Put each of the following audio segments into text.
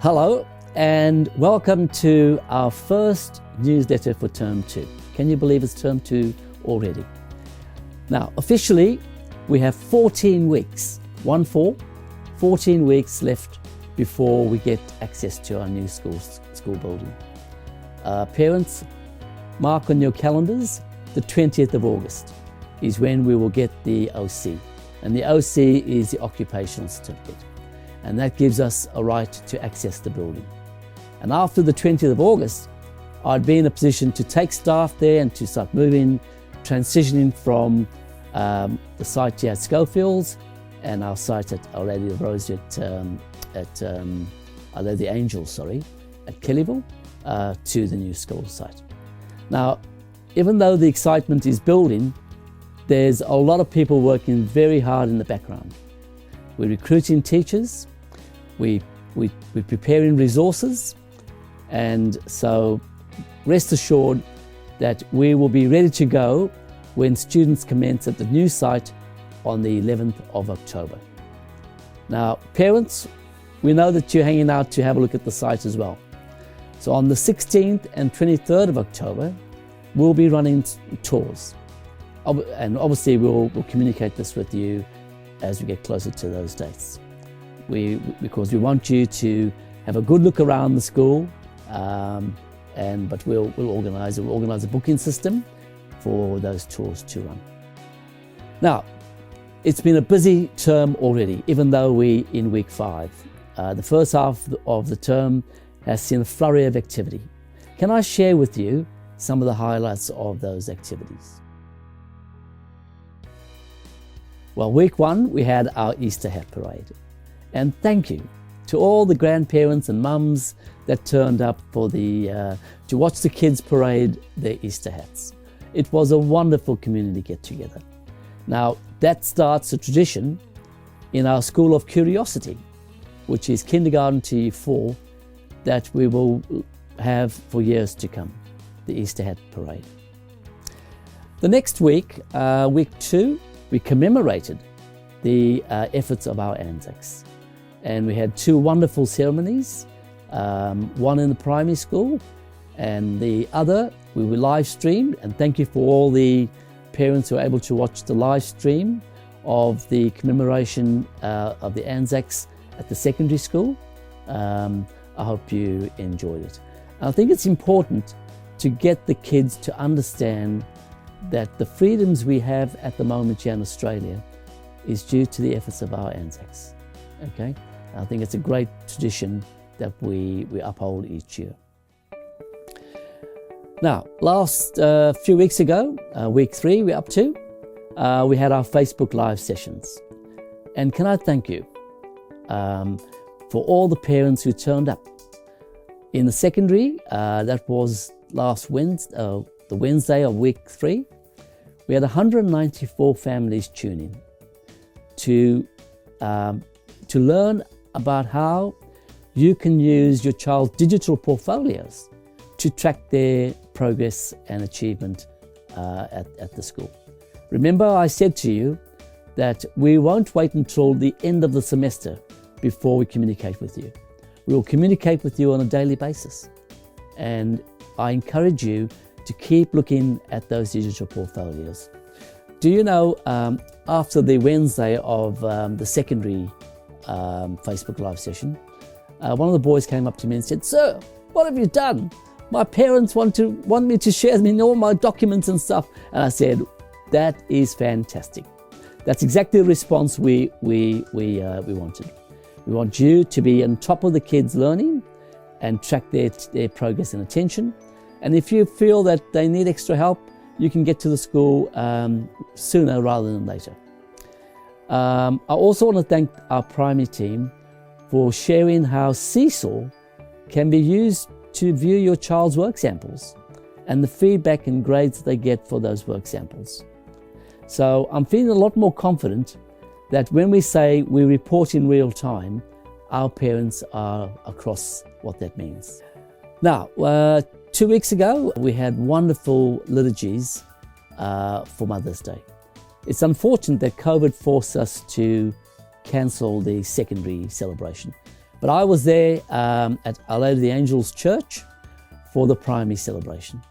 Hello and welcome to our first newsletter for Term 2. Can you believe it's Term 2 already? Now, officially, we have 14 weeks, 14 weeks left before we get access to our new school building. Parents, mark on your calendars, the 20th of August is when we will get the OC. And the OC is the occupational certificate. And that gives us a right to access the building. And after the 20th of August, I'd be in a position to take staff there and to start moving, transitioning from the site here at Schofields and our site at Our Lady of Rose at Our Lady of the Angels, at Kellyville, to the new school site. Now, even though the excitement is building, there's a lot of people working very hard in the background. We're recruiting teachers, we're preparing resources, and so rest assured that we will be ready to go when students commence at the new site on the 11th of October. Now, parents, we know that you're hanging out to have a look at the site as well. So on the 16th and 23rd of October, we'll be running tours. And obviously we'll communicate this with you as we get closer to those dates. Because we want you to have a good look around the school, but we'll organise a booking system for those tours to run. Now, it's been a busy term already, even though we're in week 5. The first half of the term has seen a flurry of activity. Can I share with you some of the highlights of those activities? Well, week 1, we had our Easter hat parade. And thank you to all the grandparents and mums that turned up for to watch the kids parade their Easter hats. It was a wonderful community get-together. Now, that starts a tradition in our School of Curiosity, which is kindergarten to year 4, that we will have for years to come, the Easter hat parade. The next week, week 2, we commemorated the efforts of our Anzacs. And we had 2 wonderful ceremonies, one in the primary school and the other we were live streamed. And thank you for all the parents who were able to watch the live stream of the commemoration of the Anzacs at the secondary school. I hope you enjoyed it. I think it's important to get the kids to understand that the freedoms we have at the moment here in Australia is due to the efforts of our Anzacs. Okay? I think it's a great tradition that we uphold each year. Now, last few weeks ago, week 3 we're up to, we had our Facebook Live sessions. And can I thank you for all the parents who turned up. In the secondary, that was last Wednesday, the Wednesday of week 3, we had 194 families tune in to learn about how you can use your child's digital portfolios to track their progress and achievement at the school. Remember, I said to you that we won't wait until the end of the semester before we communicate with you. We will communicate with you on a daily basis. And I encourage you to keep looking at those digital portfolios. Do you know, after the Wednesday of the secondary Facebook Live session, one of the boys came up to me and said, "Sir, what have you done? My parents want me to share them in all my documents and stuff." And I said, "That is fantastic. That's exactly the response we wanted. We want you to be on top of the kids' learning and track their progress and attention. And if you feel that they need extra help, you can get to the school sooner rather than later." I also want to thank our primary team for sharing how Seesaw can be used to view your child's work samples and the feedback and grades that they get for those work samples. So I'm feeling a lot more confident that when we say we report in real time, our parents are across what that means. Now, 2 weeks ago, we had wonderful liturgies for Mother's Day. It's unfortunate that COVID forced us to cancel the secondary celebration, But I was there at Our Lady of the Angels Church for the primary celebration.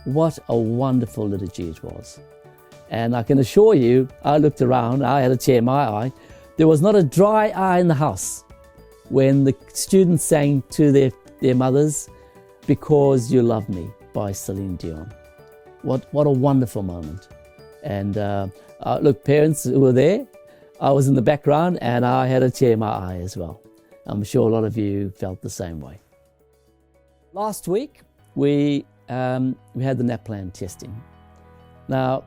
What a wonderful liturgy it was. And I can assure you, I looked around, I had a tear in my eye. There was not a dry eye in the house when the students sang to their mothers, "Because You Love Me" by Celine Dion. What a wonderful moment. And look, parents who were there, I was in the background and I had a tear in my eye as well. I'm sure a lot of you felt the same way. Last week, we had the Naplan testing. Now,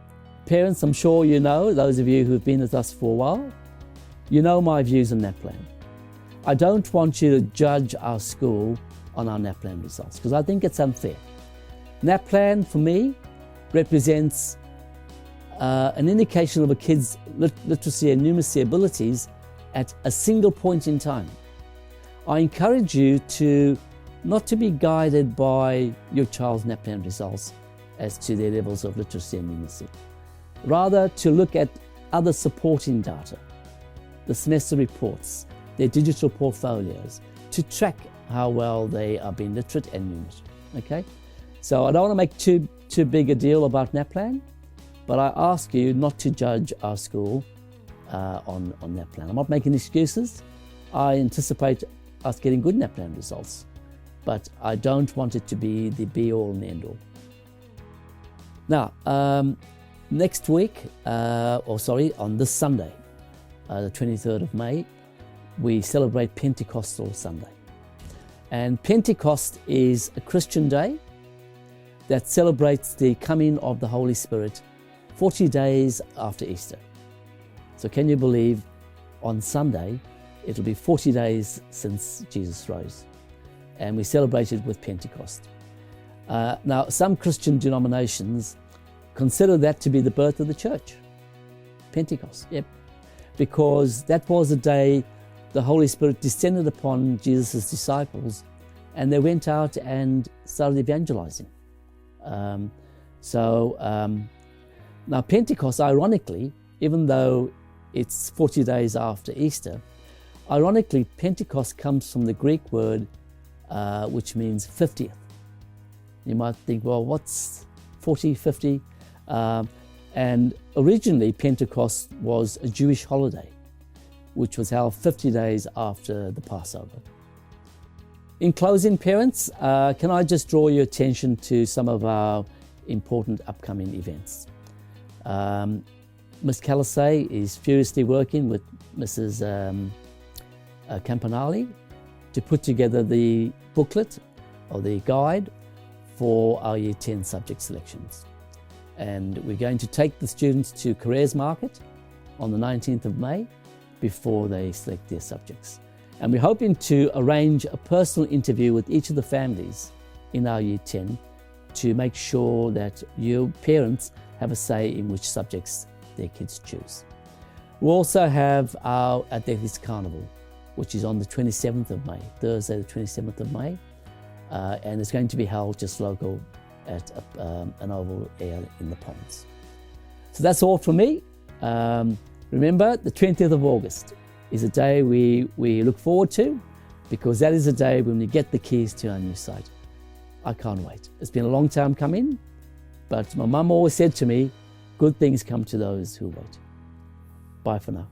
parents, I'm sure you know, those of you who've been with us for a while, you know my views on Naplan. I don't want you to judge our school on our Naplan results because I think it's unfair. Naplan, for me, represents an indication of a kid's literacy and numeracy abilities at a single point in time. I encourage you not to be guided by your child's Naplan results as to their levels of literacy and numeracy. Rather, to look at other supporting data, the semester reports, their digital portfolios, to track how well they are being literate and numerate. Okay? So I don't want to make too big a deal about Naplan, but I ask you not to judge our school on Naplan. I'm not making excuses. I anticipate us getting good Naplan results, but I don't want it to be the be-all and end-all. Now, next week, on this Sunday, the 23rd of May, we celebrate Pentecostal Sunday. And Pentecost is a Christian day that celebrates the coming of the Holy Spirit 40 days after Easter. So can you believe on Sunday, it'll be 40 days since Jesus rose. And we celebrate it with Pentecost. Now, some Christian denominations consider that to be the birth of the church. Pentecost, yep. Because that was the day the Holy Spirit descended upon Jesus' disciples and they went out and started evangelizing. Now Pentecost, ironically, even though it's 40 days after Easter, ironically, Pentecost comes from the Greek word which means 50th. You might think, well, what's 40, 50? And originally, Pentecost was a Jewish holiday, which was held 50 days after the Passover. In closing, parents, can I just draw your attention to some of our important upcoming events? Ms. Calisay is furiously working with Mrs. Campanale to put together the booklet or the guide for our Year 10 subject selections. And we're going to take the students to Careers Market on the 19th of May before they select their subjects. And we're hoping to arrange a personal interview with each of the families in our Year 10 to make sure that your parents have a say in which subjects their kids choose. We'll also have our Athletics Carnival, which is on the 27th of May, Thursday the 27th of May, and it's going to be held just local at an oval area in the ponds. So that's all from me. Remember, the 20th of August is a day we look forward to because that is a day when we get the keys to our new site. I can't wait. It's been a long time coming, but my mum always said to me, good things come to those who wait. Bye for now.